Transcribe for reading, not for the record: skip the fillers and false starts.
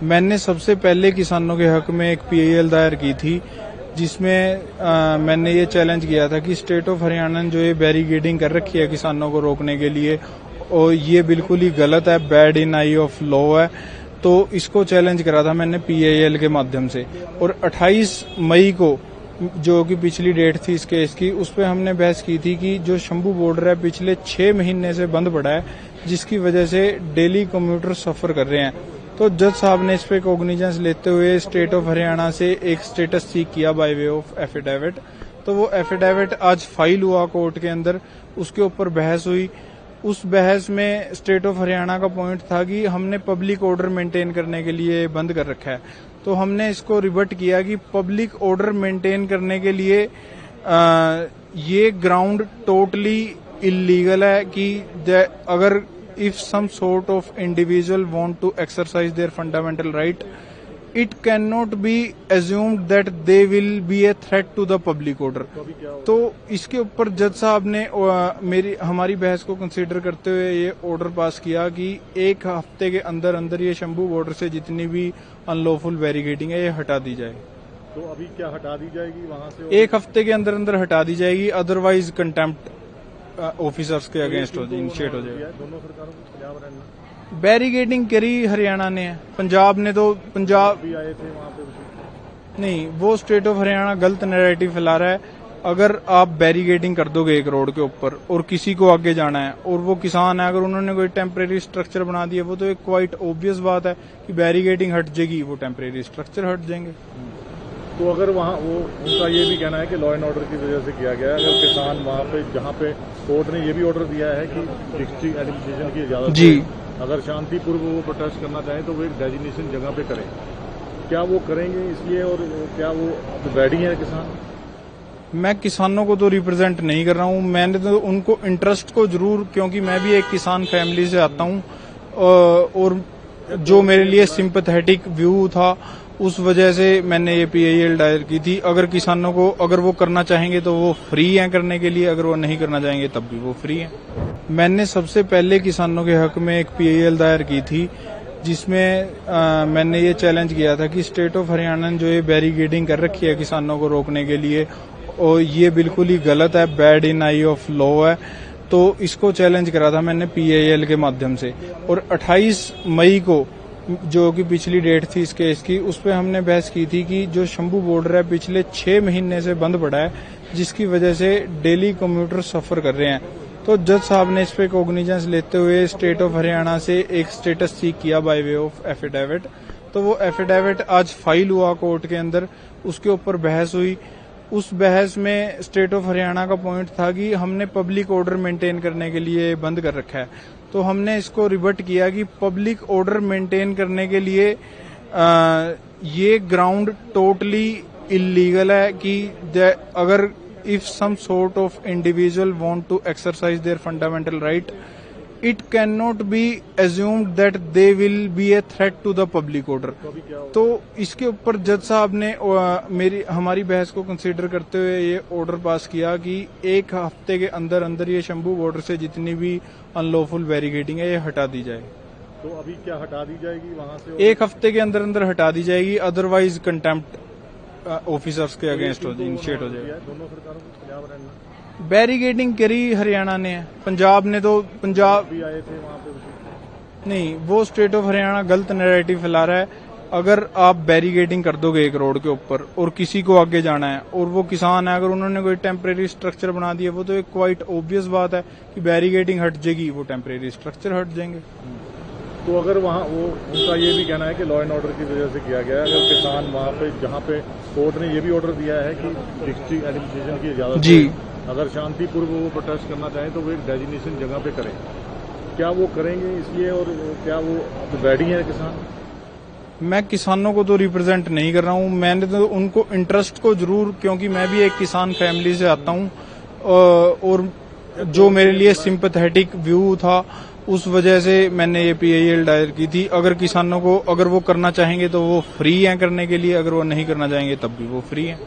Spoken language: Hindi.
मैंने सबसे पहले किसानों के हक में एक पीआईएल दायर की थी, जिसमें मैंने ये चैलेंज किया था कि स्टेट ऑफ हरियाणा ने जो ये बैरिकेडिंग कर रखी है किसानों को रोकने के लिए, और ये बिल्कुल ही गलत है, bad in I of law है। तो इसको चैलेंज करा था मैंने पीआईएल के माध्यम से, और 28 मई को जो कि पिछली डेट थी इस केस की, उस पर हमने बहस की थी कि जो शंभू बॉर्डर है पिछले 6 महीने से बंद पड़ा है, जिसकी वजह से डेली कम्यूटर सफर कर रहे हैं। तो जज साहब ने इस पे कॉग्निजेंस लेते हुए स्टेट ऑफ हरियाणा से एक स्टेटस सीक किया बाय वे ऑफ एफिडेविट। तो वो एफिडेविट आज फाइल हुआ कोर्ट के अंदर, उसके ऊपर बहस हुई। उस बहस में स्टेट ऑफ हरियाणा का पॉइंट था कि हमने पब्लिक ऑर्डर मेंटेन करने के लिए बंद कर रखा है। तो हमने इसको रिवर्ट किया कि पब्लिक ऑर्डर मेंटेन करने के लिए ये ग्राउंड टोटली इलीगल है कि अगर if some sort of individual want to exercise their fundamental right, it cannot be assumed that they will be a threat to the public order। तो इसके ऊपर जज साहब ने हमारी बहस को कंसीडर करते हुए ये ऑर्डर पास किया कि एक हफ्ते के अंदर अंदर ये शंभू बॉर्डर से जितनी भी अनलॉफुल बैरिकेडिंग है ये हटा दी जाए। तो अभी क्या हटा दी जाएगी वहां से? एक हफ्ते के अंदर अंदर हटा दी जाएगी, अदरवाइज कंटेम्प्ट ऑफिसर्स के अगेंस्ट इनिशिएट हो जाएगा। दोनों सरकारों को पंजाब हरियाणा बैरिकेडिंग करी हरियाणा ने, पंजाब ने तो पंजाब भी आए थे वहां पे। नहीं, वो स्टेट ऑफ हरियाणा गलत नैरेटिव फैला रहा है। अगर आप बैरिकेडिंग कर दोगे एक रोड के ऊपर और किसी को आगे जाना है और वो किसान है, अगर उन्होंने कोई टेम्परेरी स्ट्रक्चर बना दिया, वो तो एक क्वाइट ऑब्वियस बात है कि बैरिकेडिंग हट जाएगी, वो टेम्परेरी स्ट्रक्चर हट जाएंगे। तो अगर वहाँ वो उनका ये भी कहना है कि लॉ एंड ऑर्डर की वजह से किया गया है, अगर किसान वहाँ पे जहाँ पे कोर्ट ने ये भी ऑर्डर दिया है कि डिस्ट्रिक्ट एडमिनिस्ट्रेशन की इजाजत जी, अगर शांतिपूर्व वो प्रोटेस्ट करना चाहें तो वो एक डेजिग्नेशन जगह पे करें, क्या वो करेंगे इसलिए? और क्या वो रेडी है किसान? मैं किसानों को तो रिप्रेजेंट नहीं कर रहा हूँ, मैंने तो उनको इंटरेस्ट को जरूर, क्योंकि मैं भी एक किसान फैमिली से आता हूँ और जो मेरे लिए सिंपैथेटिक व्यू था उस वजह से मैंने ये पीआईएल दायर की थी। अगर किसानों को अगर वो करना चाहेंगे तो वो फ्री हैं करने के लिए, अगर वो नहीं करना चाहेंगे तब भी वो फ्री हैं। मैंने सबसे पहले किसानों के हक में एक पीआईएल दायर की थी, जिसमें मैंने ये चैलेंज किया था कि स्टेट ऑफ हरियाणा ने जो ये बैरिकेडिंग कर रखी है किसानों को रोकने के लिए, और ये बिल्कुल ही गलत है, bad in I of law है। तो इसको चैलेंज करा था मैंने पीआईएल के माध्यम से, और 28 मई को जो कि पिछली डेट थी इस केस की, उस पर हमने बहस की थी कि जो शंभू बॉर्डर है पिछले 6 महीने से बंद पड़ा है, जिसकी वजह से डेली कम्यूटर सफर कर रहे हैं। तो जज साहब ने इस पे कॉग्निजेंस लेते हुए स्टेट ऑफ हरियाणा से एक स्टेटस सीक किया बाय वे ऑफ एफिडेविट। तो वो एफिडेविट आज फाइल हुआ कोर्ट के अंदर, उसके ऊपर बहस हुई। उस बहस में स्टेट ऑफ हरियाणा का पॉइंट था कि हमने पब्लिक ऑर्डर मेंटेन करने के लिए बंद कर रखा है। तो हमने इसको रिवर्ट किया कि पब्लिक ऑर्डर मेंटेन करने के लिए ये ग्राउंड टोटली इलीगल है कि अगर if some sort of individual want to exercise their fundamental right, it cannot be assumed that they will be a threat to the public order। तो इसके ऊपर जज साहब ने हमारी बहस को कंसीडर करते हुए ये ऑर्डर पास किया कि एक हफ्ते के अंदर अंदर ये शंभू बॉर्डर से जितनी भी अनलॉफुल बैरिकेडिंग है ये हटा दी जाए। तो अभी क्या हटा दी जाएगी वहां से? एक हफ्ते के अंदर अंदर हटा दी जाएगी, अदरवाइज कंटेम्प्ट ऑफिसर्स के अगेंस्ट इनिशिएट हो जाएगा। दोनों सरकारों को पंजाब हरियाणा बैरिकेडिंग करी हरियाणा ने, पंजाब ने तो पंजाब भी आए थे वहां पे। नहीं, वो स्टेट ऑफ हरियाणा गलत नैरेटिव फैला रहा है। अगर आप बैरिकेडिंग कर दोगे एक रोड के ऊपर और किसी को आगे जाना है और वो किसान है, अगर उन्होंने कोई टेम्परेरी स्ट्रक्चर बना दिया, वो तो एक क्वाइट ऑब्वियस बात है कि बैरिकेडिंग हट जाएगी, वो टेम्परेरी स्ट्रक्चर हट जाएंगे। तो अगर वहाँ वो उनका ये भी कहना है कि लॉ एंड ऑर्डर की वजह से किया गया है, अगर किसान वहाँ पे जहाँ पे कोर्ट ने ये भी ऑर्डर दिया है कि डिस्ट्रिक्ट एडमिनिस्ट्रेशन की इजाजत जी, अगर शांतिपूर्व वो प्रोटेस्ट करना चाहें तो वो एक डेजिग्नेशन जगह पे करें, क्या वो करेंगे इसलिए? और क्या वो रेडी है किसान? मैं किसानों को तो रिप्रेजेंट नहीं कर रहा हूँ, मैंने तो उनको इंटरेस्ट को जरूर, क्योंकि मैं भी एक किसान फैमिली से आता हूँ और जो मेरे लिए सिंपैथेटिक व्यू था उस वजह से मैंने ये पीआईएल दायर की थी। अगर किसानों को अगर वो करना चाहेंगे तो वो फ्री हैं करने के लिए, अगर वो नहीं करना चाहेंगे तब भी वो फ्री हैं।